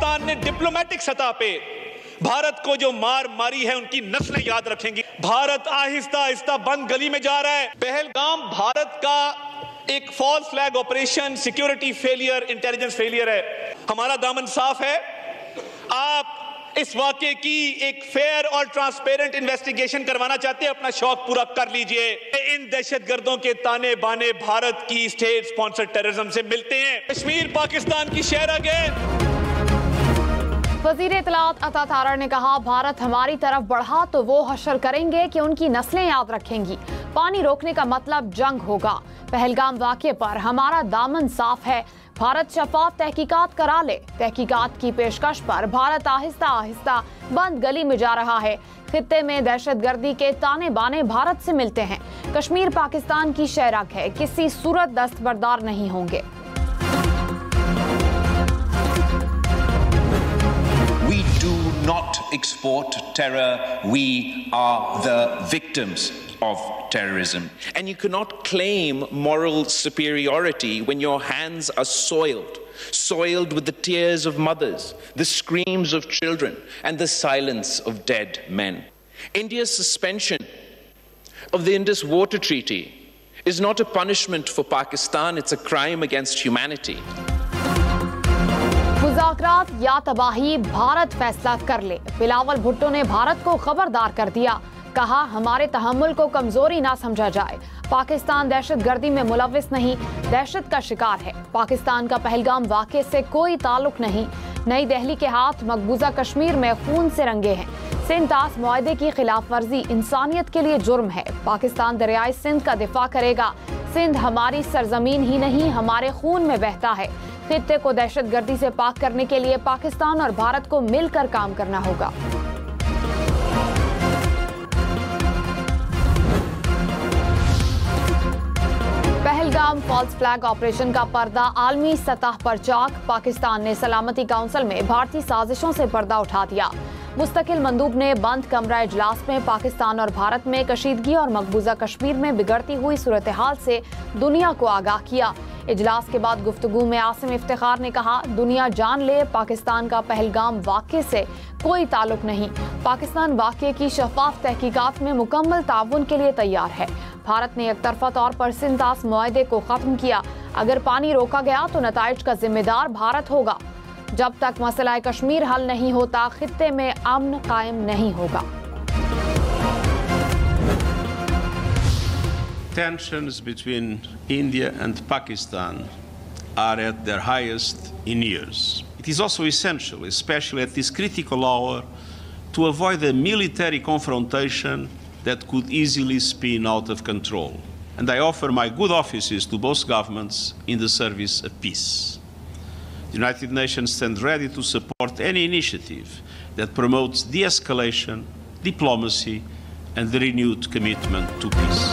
पाकिस्तान ने डिप्लोमेटिक सतह पे भारत को जो मार मारी है उनकी नस्लें याद रखेंगी। भारत आहिस्ता आहिस्ता बंद गली में जा रहा है। पहलगाम भारत का एक false flag operation, security failure, intelligence failure है। हमारा दामन साफ है। आप इस वाकये की एक फेयर और ट्रांसपेरेंट इन्वेस्टिगेशन करवाना चाहते हैं, अपना शौक पूरा कर लीजिए। इन दहशतगर्दों के ताने बाने भारत की स्टेट स्पॉन्सर्ड टेररिज्म से मिलते हैं। कश्मीर पाकिस्तान की शहर है। वज़ीर इत्तलात अता तारड़ ने कहा, भारत हमारी तरफ बढ़ा तो वो हशर करेंगे कि उनकी नस्लें याद रखेंगी। पानी रोकने का मतलब जंग होगा। पहलगाम वाक़ये पर हमारा दामन साफ है। भारत शफाफ तहकीकात करा ले। तहकीकात की पेशकश पर भारत आहिस्ता आहिस्ता बंद गली में जा रहा है। खित्ते में दहशतगर्दी के ताने बाने भारत से मिलते हैं। कश्मीर पाकिस्तान की शहरक है, किसी सूरत दस्तबरदार नहीं होंगे। We do not export terror. We are the victims of terrorism. And you cannot claim moral superiority when your hands are soiled with the tears of mothers, the screams of children, and the silence of dead men. India's suspension of the Indus Water Treaty is not a punishment for Pakistan, it's a crime against humanity. मुज़ाकरात या तबाही, भारत फैसला कर ले। बिलावल भुट्टो ने भारत को खबरदार कर दिया। कहा, हमारे तहम्मुल को कमजोरी ना समझा जाए। पाकिस्तान दहशतगर्दी में मुलव्विस नहीं, दहशत का शिकार है। पाकिस्तान का पहलगाम वाक़ये से कोई ताल्लुक नहीं। नई दिल्ली के हाथ मकबूजा कश्मीर में खून से रंगे हैं। सिंध तास मुआहदे की खिलाफ वर्जी इंसानियत के लिए जुर्म है। पाकिस्तान दरियाए सिंध का दिफा करेगा। सिंध हमारी सरजमीन ही नहीं, हमारे खून में बहता है। खित्ते को दहशतगर्दी से पाक करने के लिए पाकिस्तान और भारत को मिलकर काम करना होगा। पहलगाम फॉल्स फ्लैग ऑपरेशन का पर्दा आलमी सतह पर चाक। पाकिस्तान ने सलामती काउंसिल में भारतीय साजिशों से पर्दा उठा दिया। मुस्तकिल मंदूब ने बंद कमरा इजलास में पाकिस्तान और भारत में कशीदगी और मकबूजा कश्मीर में बिगड़ती हुई सूरत हाल से दुनिया को आगाह किया। इजलास के बाद गुफ्तगू में आसिम इफ्तिखार ने कहा, दुनिया जान ले पाकिस्तान का पहलगाम वाक़ये से कोई ताल्लुक नहीं। पाकिस्तान वाक़ये की शफाफ तहकीकात में मुकम्मल ताउन के लिए तैयार है। भारत ने एकतरफा तौर पर सिंध तास मुआहदे को खत्म किया। अगर पानी रोका गया तो नताइज का जिम्मेदार भारत होगा। जब तक मसला कश्मीर हल नहीं होता, खित्ते में अमन कायम नहीं होगा। Tensions between India and Pakistan are at their highest in years. It is also essential, especially at this critical hour, to avoid a military confrontation that could easily spin out of control. And I offer my good offices to both governments in the service of peace. The United Nations stands ready to support any initiative that promotes de-escalation, diplomacy, and the renewed commitment to peace.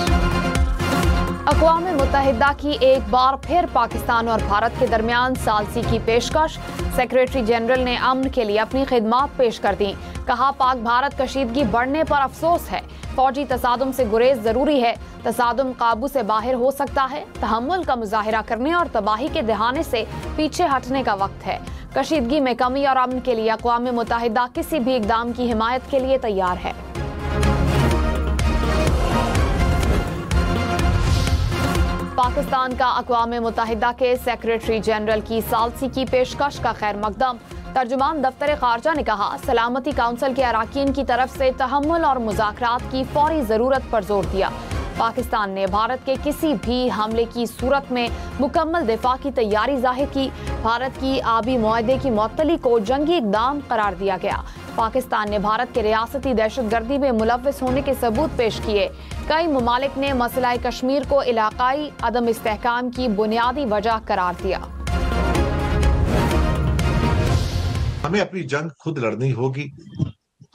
अक़वाम मुत्तहिदा की एक बार फिर पाकिस्तान और भारत के दरमियान सालसी की पेशकश। Secretary general ने अमन के लिए अपनी खिदमात पेश कर दी। कहा, पाक भारत कशीदगी बढ़ने पर अफसोस है। फौजी तसादुम से गुरेज जरूरी है। तसादुम काबू से बाहर हो सकता है। तहम्मुल का मुजाहिरा करने और तबाही के दहाने से पीछे हटने का वक्त है। कशीदगी में कमी और अमन के लिए अक़वाम मुत्तहिदा किसी भी इक़दाम की हिमायत के लिए तैयार है। पाकिस्तान का अक़वाम मुत्तहिदा के सेक्रेटरी जनरल की सालसी की पेशकश का खैर मकदम। तर्जुमान दफ्तर खारजा ने कहा, सलामती काउंसिल के अराकीन की तरफ से तहम्मुल और मुज़ाकरात की फौरी ज़रूरत पर जोर दिया। पाकिस्तान ने भारत के किसी भी हमले की सूरत में मुकम्मल दिफा की तैयारी जाहिर की। भारत की आबी मुआहदे की मुअत्तली को जंगी इक़दाम करार दिया गया। पाकिस्तान ने भारत के रियासती दहशतगर्दी में मुलव्विस होने के सबूत पेश किए। कई ममालिक ने मसला कश्मीर को इलाकाई अदम इस्तेहकाम की बुनियादी वजह करार दिया। हमें अपनी जंग खुद लड़नी होगी।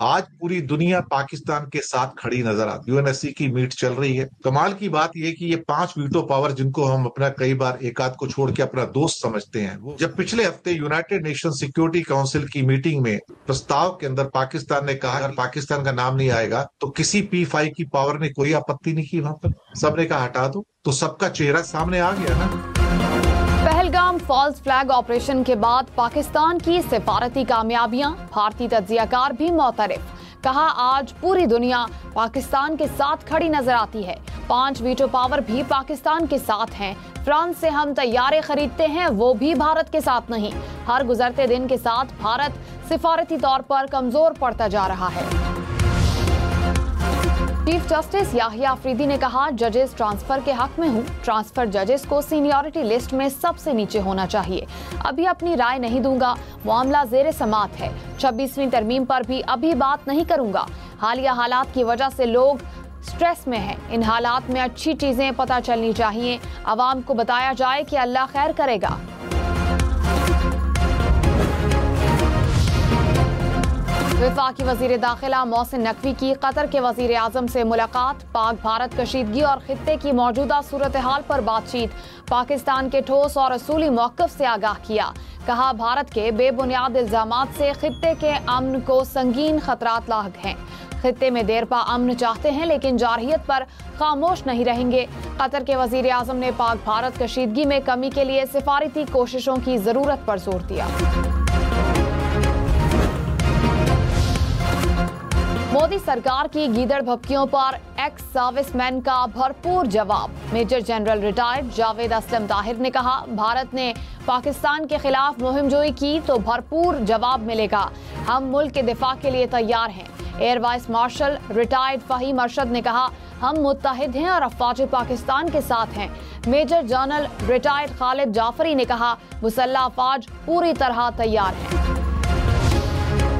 आज पूरी दुनिया पाकिस्तान के साथ खड़ी नजर आती है। यूएनएससी की मीट चल रही है। कमाल की बात यह कि ये 5 वीटो पावर, जिनको हम अपना कई बार एक आध को छोड़ के अपना दोस्त समझते हैं, वो जब पिछले हफ्ते यूनाइटेड नेशन सिक्योरिटी काउंसिल की मीटिंग में प्रस्ताव के अंदर पाकिस्तान ने कहा अगर पाकिस्तान का नाम नहीं आएगा तो किसी P5 की पावर ने कोई आपत्ति नहीं की। वहां पर सबने कहा हटा दो, तो सबका चेहरा सामने आ गया ना। Pahalgam Pahalgam false flag operation के बाद पाकिस्तान की सिफारती कामयाबियां, भारतीय तज्जियाकार भी मोतरफ। कहा, आज पूरी दुनिया पाकिस्तान के साथ खड़ी नजर आती है। 5 वीटो पावर भी पाकिस्तान के साथ हैं। फ्रांस से हम तैयारे खरीदते हैं, वो भी भारत के साथ नहीं। हर गुजरते दिन के साथ भारत सिफारती तौर पर कमजोर पड़ता जा रहा है। चीफ जस्टिस याहिया अफरीदी ने कहा, जजेस ट्रांसफर के हक में हूं। ट्रांसफर जजेस को सीनियरिटी लिस्ट में सबसे नीचे होना चाहिए। अभी अपनी राय नहीं दूंगा, मामला जेर समात है। 26वीं तरमीम पर भी अभी बात नहीं करूंगा। हालिया हालात की वजह से लोग स्ट्रेस में हैं। इन हालात में अच्छी चीजें पता चलनी चाहिए। अवाम को बताया जाए कि अल्लाह खैर करेगा। वफाकी वजीर दाखिला मोहसिन नकवी की कतर के वजीर आजम से मुलाकात। पाक भारत कशीदगी और खित्ते की मौजूदा सूरत हाल पर बातचीत। पाकिस्तान के ठोस और असूली मौक़िफ़ से आगाह किया। कहा, भारत के बेबुनियाद इल्जामात से खित्ते के अमन को संगीन खतरात लाहक हैं। खित्ते में देरपा अमन चाहते हैं लेकिन जारहियत पर खामोश नहीं रहेंगे। कतर के वजीर आजम ने पाक भारत कशीदगी में कमी के लिए सिफारती कोशिशों की जरूरत पर जोर दिया। मोदी सरकार की गीदड़ भपकियों पर एक्स सर्विसमैन का भरपूर जवाब। Major general retired Javed Aslam Tahir ने कहा, भारत ने पाकिस्तान के खिलाफ मुहिमजोई की तो भरपूर जवाब मिलेगा। हम मुल्क के दिफा के लिए तैयार हैं। Air vice marshal retired Faheem Arshad ने कहा, हम मुत्तहिद हैं और अफवाज पाकिस्तान के साथ हैं। Major general retired Khalid Jafri ने कहा, मुसल्लह अफवाज पूरी तरह तैयार हैं।